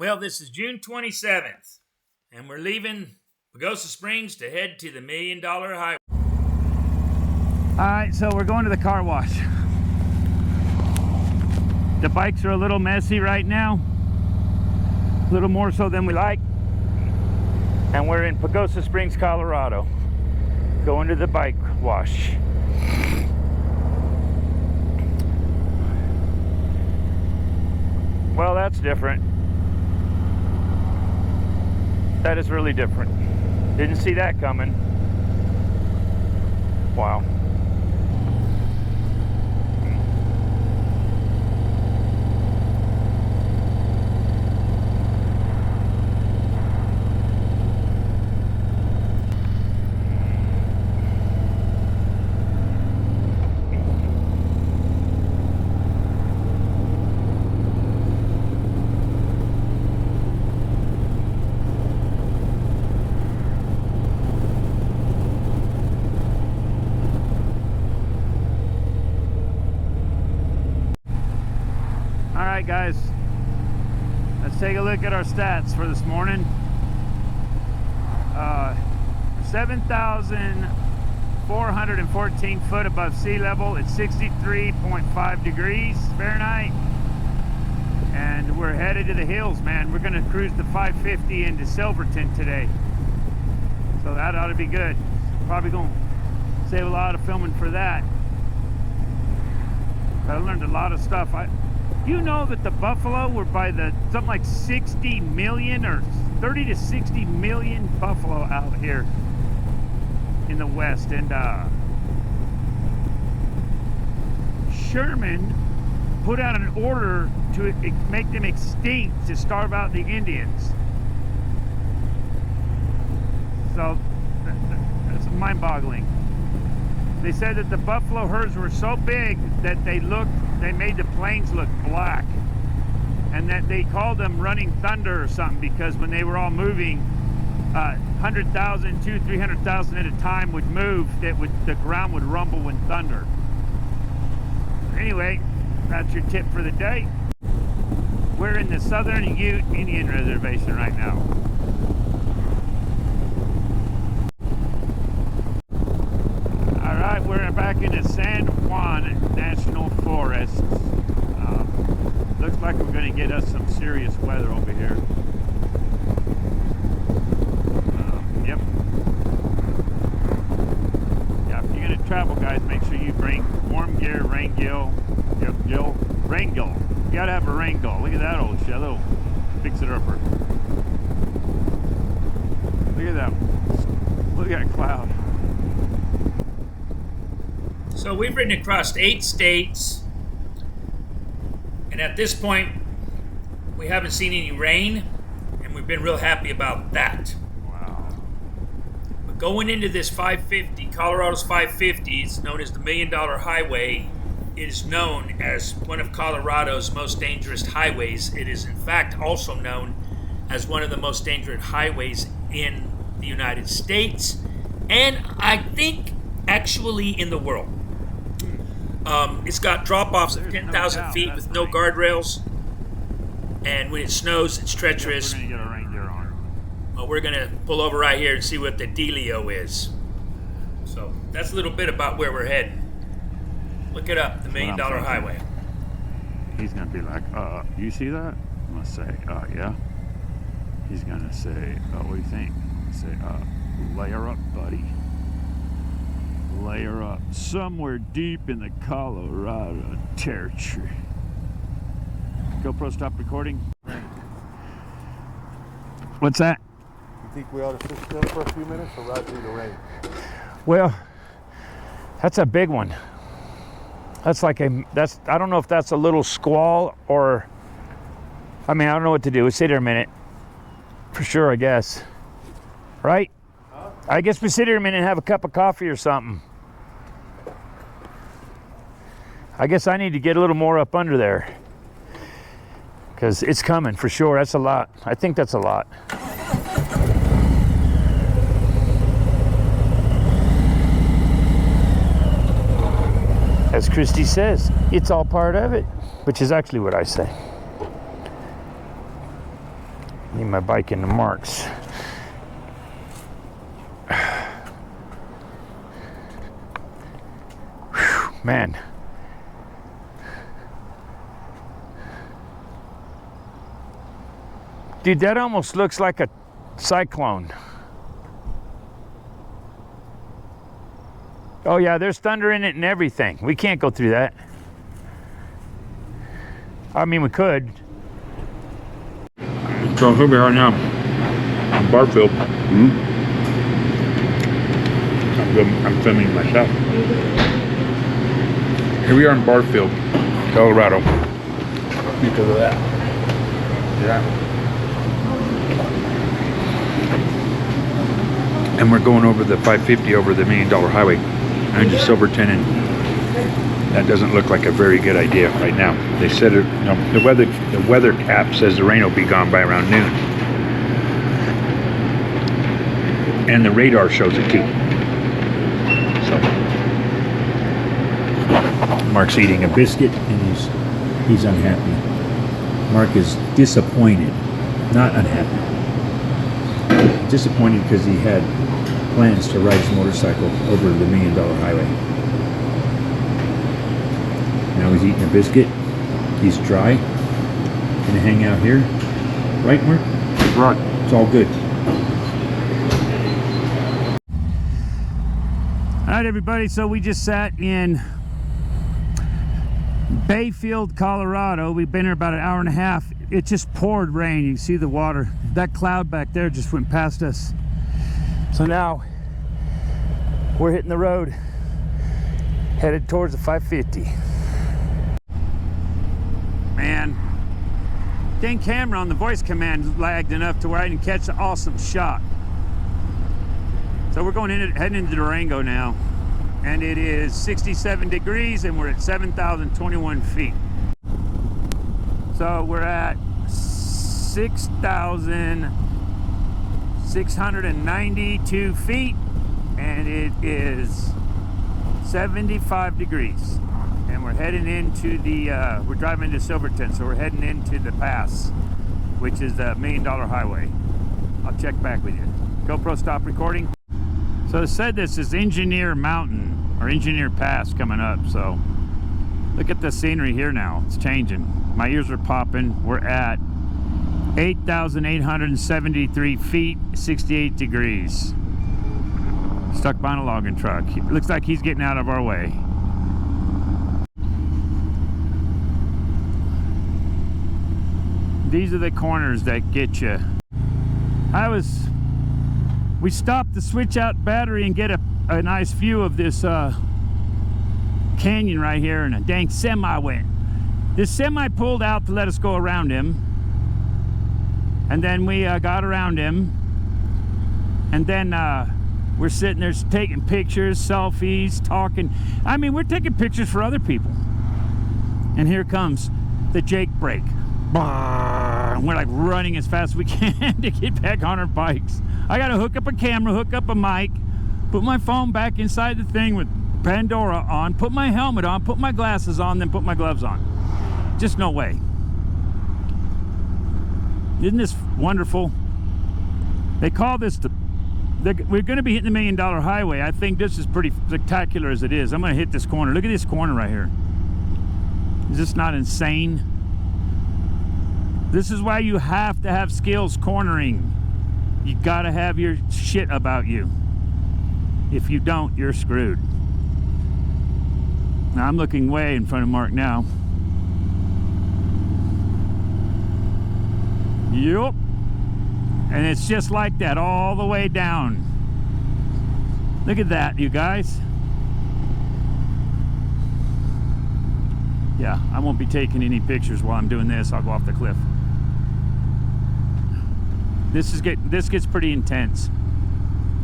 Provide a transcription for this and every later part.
Well, this is June 27th, and we're leaving Pagosa Springs to head to the $1 Million Highway. All right, so we're going to the car wash. The bikes are a little messy right now, a little more so than we like. And we're in Pagosa Springs, Colorado, going to the bike wash. Well, that's different. That is really different. Didn't see that coming. Wow. Alright guys, let's take a look at our stats for this morning. 7,414 foot above sea level. It's 63.5 degrees Fahrenheit. And we're headed to the hills, man. We're going to cruise the 550 into Silverton today. So that ought to be good. Probably going to save a lot of filming for that. I learned a lot of stuff. You know that the buffalo were by the something like 60 million or 30 to 60 million buffalo out here in the West, and Sherman put out an order to make them extinct to starve out the Indians. So that's mind-boggling. They said that the buffalo herds were so big that they made the plains look black, and that they called them running thunder or something, because when they were all moving, 100,000, 200,000, 300,000 at a time would move. The ground would rumble when thunder. Anyway, that's your tip for the day. We're in the Southern Ute Indian Reservation right now. We're back in the San Juan National Forest. Looks like we're going to get us some serious weather over here. Yep. Yeah, if you're going to travel, guys, make sure you bring warm gear, rain gear. Rain gear. You got to have a rain gear. Look at that old shit, little fix-it-upper. Look at that. Look at that cloud. So we've ridden across 8 states, and at this point, we haven't seen any rain, and we've been real happy about that. Wow. But going into this 550, Colorado's 550, it's known as the $1 Million Highway. It is known as one of Colorado's most dangerous highways. It is in fact also known as one of the most dangerous highways in the United States, and I think actually in the world. It's got drop-offs of 10,000 feet with no guardrails, and when it snows, it's treacherous. We're going to get a reindeer on. Well, we're going to pull over right here and see what the dealio is. So that's a little bit about where we're heading. Look it up, the $1 Million Highway. He's going to be like, you see that? I'm going to say, yeah. He's going to say, what do you think? I'm going to say, layer up, buddy. Layer up somewhere deep in the Colorado territory. GoPro, stop recording. What's that? You think we ought to sit still for a few minutes or ride through the rain? Well, that's a big one. That's like I don't know if that's a little squall or, I don't know what to do. We'll sit here a minute. For sure, I guess. Right? Huh? I guess we sit here a minute and have a cup of coffee or something. I guess I need to get a little more up under there, because it's coming for sure. That's a lot. I think that's a lot. As Christy says, it's all part of it, which is actually what I say. Need my bike in the marks. Whew, man. Dude, that almost looks like a cyclone. Oh yeah, there's thunder in it and everything. We can't go through that. I mean, we could. So here we are now in Barfield. I'm filming myself. Here we are in Barfield, Colorado. Because of that. Yeah. And we're going over the 550 over the $1 Million Highway into Silverton, and that doesn't look like a very good idea right now. They said it, you know, the weather cap says the rain will be gone by around noon, and the radar shows it too. So Mark's eating a biscuit and he's unhappy. Mark is disappointed, not unhappy. Disappointed because he had plans to ride his motorcycle over the $1 Million Highway. Now he's eating a biscuit. He's dry. Gonna hang out here, right, Mark? Right. It's all good. All right, everybody. So we just sat in Bayfield, Colorado. We've been here about an hour and a half. It just poured rain. You can see the water. That cloud back there just went past us. So now we're hitting the road, headed towards the 550. Man, dang camera on the voice command lagged enough to where I didn't catch the awesome shot. So we're going in, heading into Durango now, and it is 67 degrees and we're at 7,021 feet. So we're at 6,692 feet, and it is 75 degrees. And we're heading into the, we're driving to Silverton, so we're heading into the pass, which is the $1 Million Highway. I'll check back with you. GoPro stop recording. So it said this is Engineer Mountain, or Engineer Pass coming up, so look at the scenery here now. It's changing. My ears are popping. We're at 8,873 feet, 68 degrees. Stuck behind a logging truck. It looks like he's getting out of our way. These are the corners that get you. We stopped to switch out battery and get a nice view of this canyon right here, and a dang semi went. This semi pulled out to let us go around him, and then we got around him, and then we're sitting there taking pictures, selfies, talking. I mean, we're taking pictures for other people. And here comes the Jake brake. And we're like running as fast as we can to get back on our bikes. I gotta hook up a camera, hook up a mic, put my phone back inside the thing with Pandora on, put my helmet on, put my glasses on, then put my gloves on. Just no way. Isn't this wonderful? They call this we're going to be hitting the $1 Million Highway. I think this is pretty spectacular as it is. I'm going to hit this corner. Look at this corner right here. Is this not insane? This is why you have to have skills cornering. You got to have your shit about you. If you don't, you're screwed. Now I'm looking way in front of Mark now. Yup. And it's just like that all the way down. Look at that, you guys. Yeah, I won't be taking any pictures while I'm doing this. I'll go off the cliff. This gets pretty intense,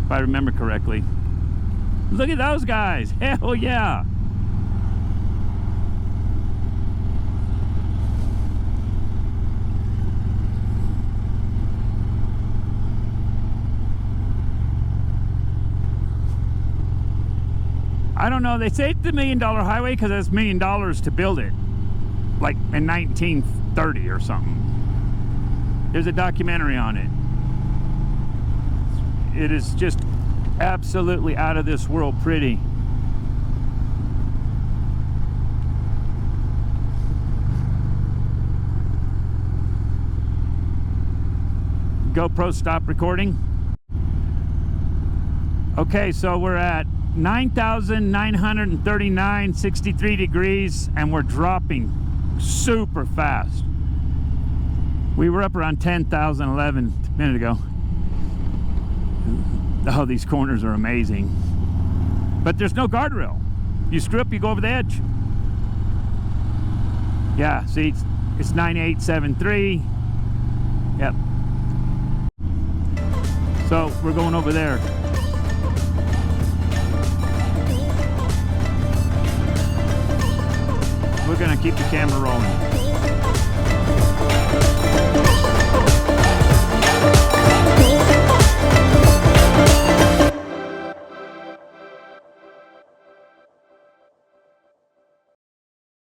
if I remember correctly. Look at those guys. Hell yeah. I don't know, they say it's the $1 Million Highway because it's $1 million to build it, like in 1930 or something. There's a documentary on it. It is just absolutely out of this world pretty. GoPro stop recording. Okay, so we're at 9,939, 63 degrees, and we're dropping super fast. We were up around 10,011 a minute ago. Oh, these corners are amazing. But there's no guardrail. You screw up, you go over the edge. Yeah, see, it's 9873. Yep. So we're going over there. We're gonna keep the camera rolling.